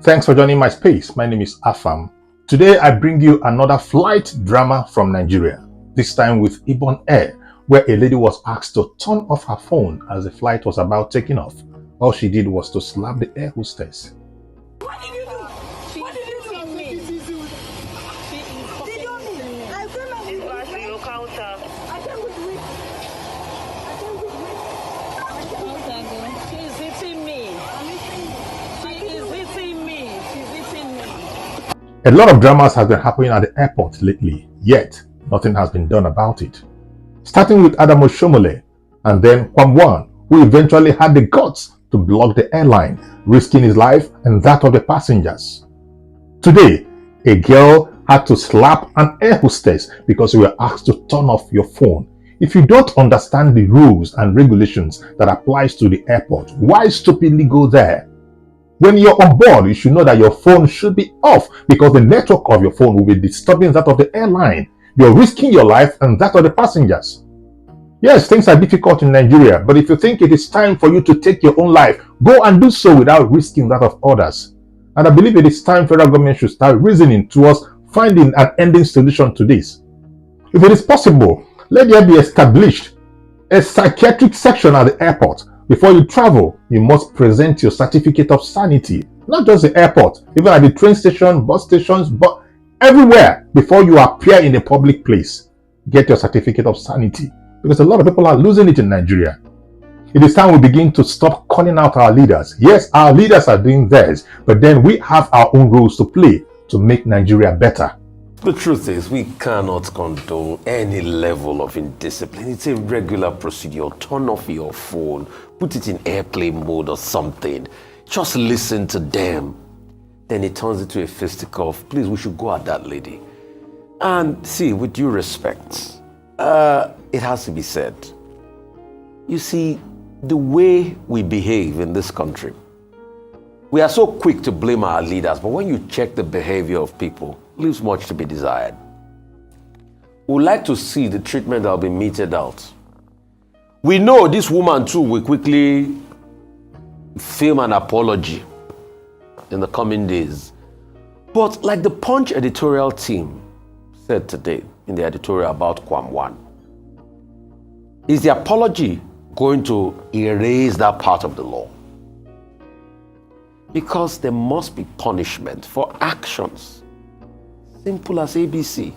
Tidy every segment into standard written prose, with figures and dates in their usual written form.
Thanks for joining my space. My name is Afam. Today I bring you another flight drama from Nigeria, this time with Ibon Air, where a lady was asked to turn off her phone as the flight was about taking off. All she did was to slap the air hostess. What did you do? What did you do? Did you mean? I came out with your counter. I came with whip. She's hitting me. She's hitting me. A lot of dramas have been happening at the airport lately, yet nothing has been done about it. Starting with Adamo Shomole and then Kwamwan, who eventually had the guts to block the airline, risking his life and that of the passengers. Today, a girl had to slap an air hostess because you were asked to turn off your phone. If you don't understand the rules and regulations that applies to the airport, why stupidly go there? When you're on board, you should know that your phone should be off because the network of your phone will be disturbing that of the airline. You're risking your life and that of the passengers. Yes, things are difficult in Nigeria, but if you think it is time for you to take your own life, go and do so without risking that of others. And I believe it is time federal government should start reasoning towards finding an ending solution to this. If it is possible, let there be established a psychiatric section at the airport. Before you travel, you must present your certificate of sanity. Not just the airport, even at the train station, bus stations, but everywhere before you appear in a public place. Get your certificate of sanity because a lot of people are losing it in Nigeria. It is time we begin to stop calling out our leaders. Yes, our leaders are doing theirs, but then we have our own roles to play to make Nigeria better. The truth is, we cannot condone any level of indiscipline. It's a regular procedure. Turn off your phone, put it in airplane mode or something. Just listen to them. Then it turns into a fisticuff. Please, we should go at that lady. And see, with due respect, it has to be said. You see, the way we behave in this country, we are so quick to blame our leaders, but when you check the behavior of people, leaves much to be desired. We would like to see the treatment that will be meted out. We know this woman too will quickly film an apology in the coming days. But like the Punch editorial team said today in the editorial about Kwamwan, is the apology going to erase that part of the law? Because there must be punishment for actions. Simple as ABC.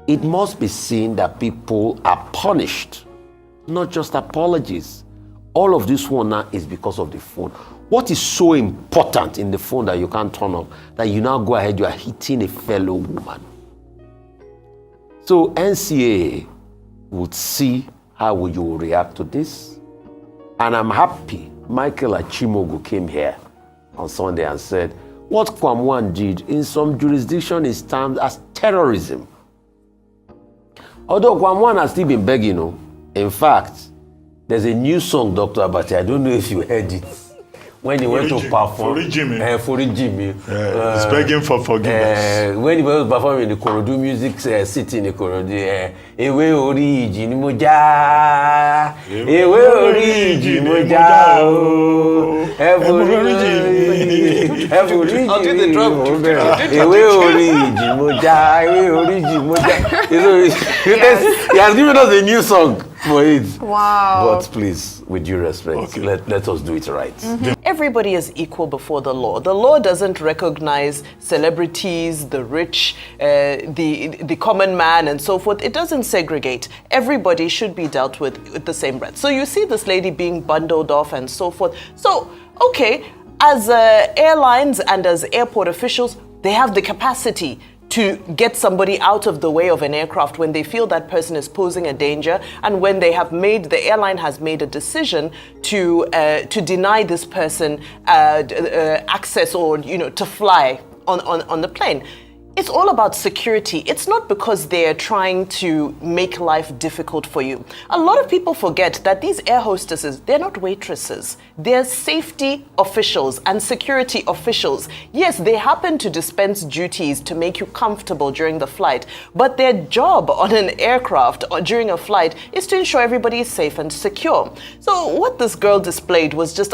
It must be seen that people are punished, not just apologies. All of this one now is because of the phone. What is so important in the phone that you can't turn off that you now go ahead, you are hitting a fellow woman? So NCAA would see how you will react to this. And I'm happy Michael Achimogu came here on Sunday and said, what Kwamwan did in some jurisdiction is termed as terrorism. Although Kwamwan has still been begging, in fact, there's a new song, Dr. Abati, I don't know if you heard it. When he went to perform, for Jimmy. He's begging for forgiveness. When he was performing in the Korodu Music City in the Korodu, Ewe oriji ni moja, Ewe oriji moja, Ewe oriji moja. He has given us a new song for it. Wow. But please, with due respect, let us do it right. Mm-hmm. Everybody is equal before the law. The law doesn't recognize celebrities, the rich, the common man, and so forth. It doesn't segregate. Everybody should be dealt with the same breath. So you see this lady being bundled off and so forth. So, okay, as airlines and as airport officials, they have the capacity to get somebody out of the way of an aircraft when they feel that person is posing a danger, and when the airline has made a decision to deny this person access or to fly on the plane. It's all about security. It's not because they're trying to make life difficult for you. A lot of people forget that these air hostesses, they're not waitresses. They're safety officials and security officials. Yes, they happen to dispense duties to make you comfortable during the flight, but their job on an aircraft or during a flight is to ensure everybody is safe and secure. So what this girl displayed was just,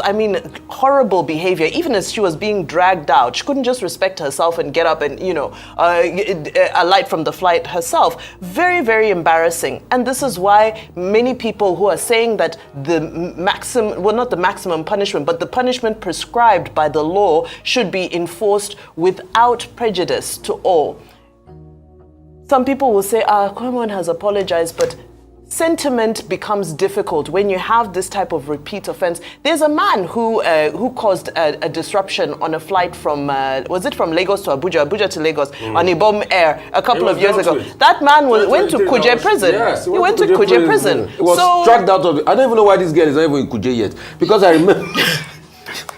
horrible behavior. Even as she was being dragged out, she couldn't just respect herself and get up and, alight from the flight herself. Very, very embarrassing. And this is why many people who are saying that the not the maximum punishment, but the punishment prescribed by the law should be enforced without prejudice to all. Some people will say, Kwame has apologized, but sentiment becomes difficult when you have this type of repeat offense. There's a man who caused a disruption on a flight from was it from Lagos to Abuja to Lagos on Ibom Air a couple of years ago. That man went to Kuje prison. Yes, he went to Kuje prison. He was dragged out of it. I don't even know why this girl is not even in Kuje yet, because I remember.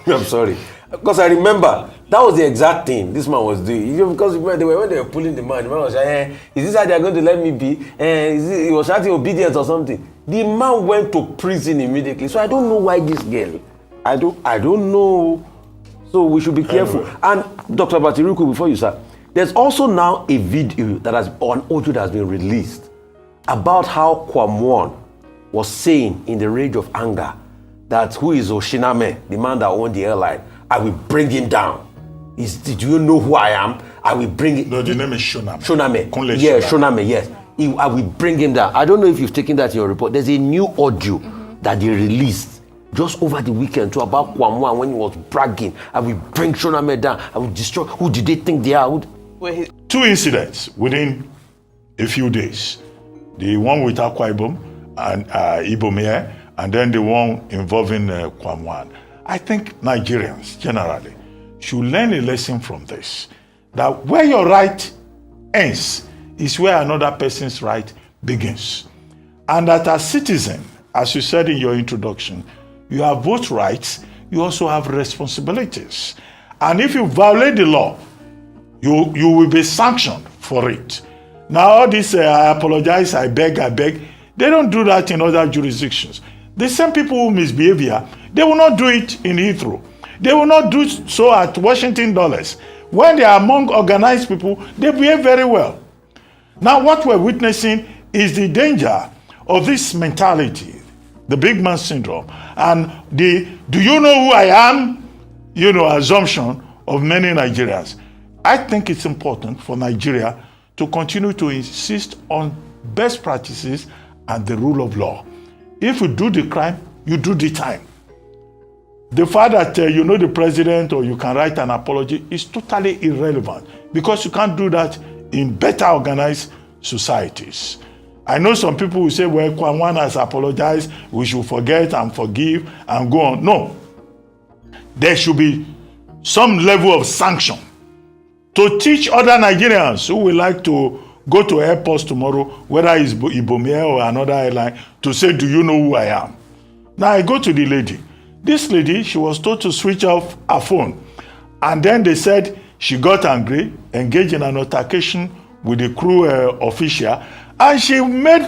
I'm sorry. Because I remember that was the exact thing this man was doing. Because when they were pulling the man was like, is this how they are going to let me be? He was shouting obedience or something. The man went to prison immediately. So I don't know why this girl. I don't know. So we should be careful. And Dr. Batiruku, before you start, there's also now a video that has, or an audio that has been released about how Kwamwon was saying in the rage of anger that who is Oshiname, the man that owned the airline, I will bring him down. Do you know who I am? I will bring it. No, the name is Shoname. Shoname. Yeah, Shoname, yes. I will bring him down. I don't know if you've taken that in your report. There's a new audio that they released just over the weekend to about Kwamwa when he was bragging. I will bring Shoname down. I will destroy. Who did they think they are? Two incidents within a few days. The one with Akwa Ibom and Ibom, and then the one involving Kwamwan. I think Nigerians generally should learn a lesson from this, that where your right ends is where another person's right begins. And that as citizen, as you said in your introduction, you have both rights, you also have responsibilities. And if you violate the law, you will be sanctioned for it. Now all this, I apologize, I beg, they don't do that in other jurisdictions. The same people who misbehave here, they will not do it in Heathrow. They will not do so at Washington Dulles. When they are among organized people, they behave very well. Now what we're witnessing is the danger of this mentality, the big man syndrome, and the do you know who I am, assumption of many Nigerians. I think it's important for Nigeria to continue to insist on best practices and the rule of law. If you do the crime, you do the time. The fact that the president or you can write an apology is totally irrelevant, because you can't do that in better organized societies. I know some people will say, well, Kwamwan has apologized, we should forget and forgive and go on. No. There should be some level of sanction to teach other Nigerians who would like to go to airports tomorrow, whether it's Ibomia or another airline, to say, do you know who I am? Now I go to the lady. This lady, she was told to switch off her phone. And then they said she got angry, engaged in an altercation with the crew official, and she made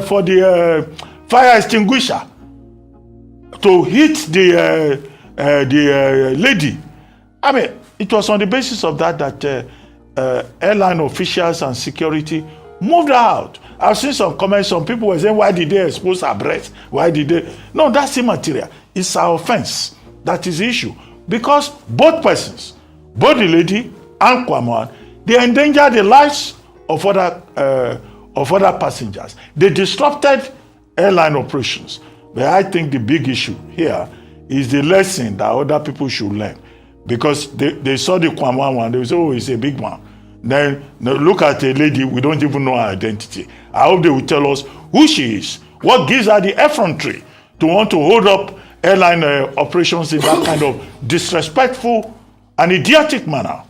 for the fire extinguisher to hit the lady. I mean, it was on the basis of that airline officials and security moved her out. I've seen some comments, some people were saying, why did they expose her breast? Why did they? No, that's immaterial. It's our offense. That is the issue. Because both persons, both the lady and Kwamwan, they endangered the lives of other passengers. They disrupted airline operations. But I think the big issue here is the lesson that other people should learn. Because they saw the Kwamwan one, they say, oh, it's a big one. Then look at a lady, we don't even know her identity. I hope they will tell us who she is, what gives her the effrontery to want to hold up airline operations in that kind of disrespectful and idiotic manner.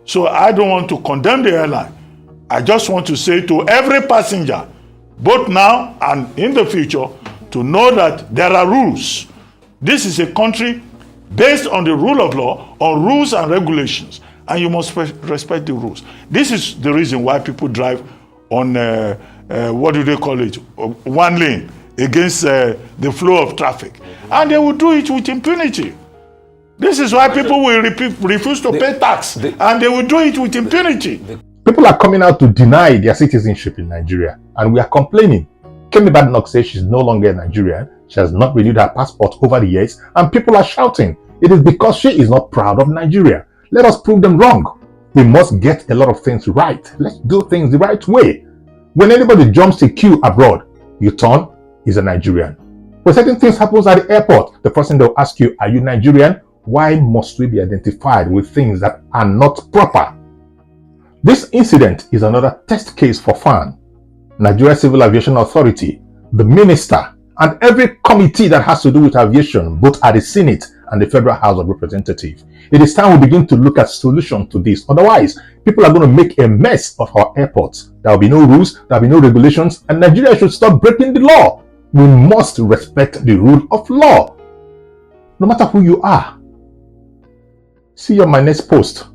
So I don't want to condemn the airline. I just want to say to every passenger, both now and in the future, to know that there are rules. This is a country based on the rule of law, on rules and regulations. and you must respect the rules. This is the reason why people drive on, what do they call it, one lane against the flow of traffic. And they will do it with impunity. This is why people will refuse to pay tax, and they will do it with impunity. People are coming out to deny their citizenship in Nigeria, and we are complaining. Kemi Badenoch says she's no longer a Nigerian. She has not renewed her passport over the years, and people are shouting. It is because she is not proud of Nigeria. Let us prove them wrong. We must get a lot of things right. Let's do things the right way. When anybody jumps a queue abroad, you turn, is a Nigerian. When certain things happen at the airport, the first thing they'll ask you, are you Nigerian? Why must we be identified with things that are not proper? This incident is another test case for FAAN, Nigeria Civil Aviation Authority, the minister, and every committee that has to do with aviation, both at the Senate and the Federal House of Representatives. It is time we begin to look at solutions to this. Otherwise, people are going to make a mess of our airports. There will be no rules, there will be no regulations, and Nigeria should stop breaking the law. We must respect the rule of law, no matter who you are. See you on my next post.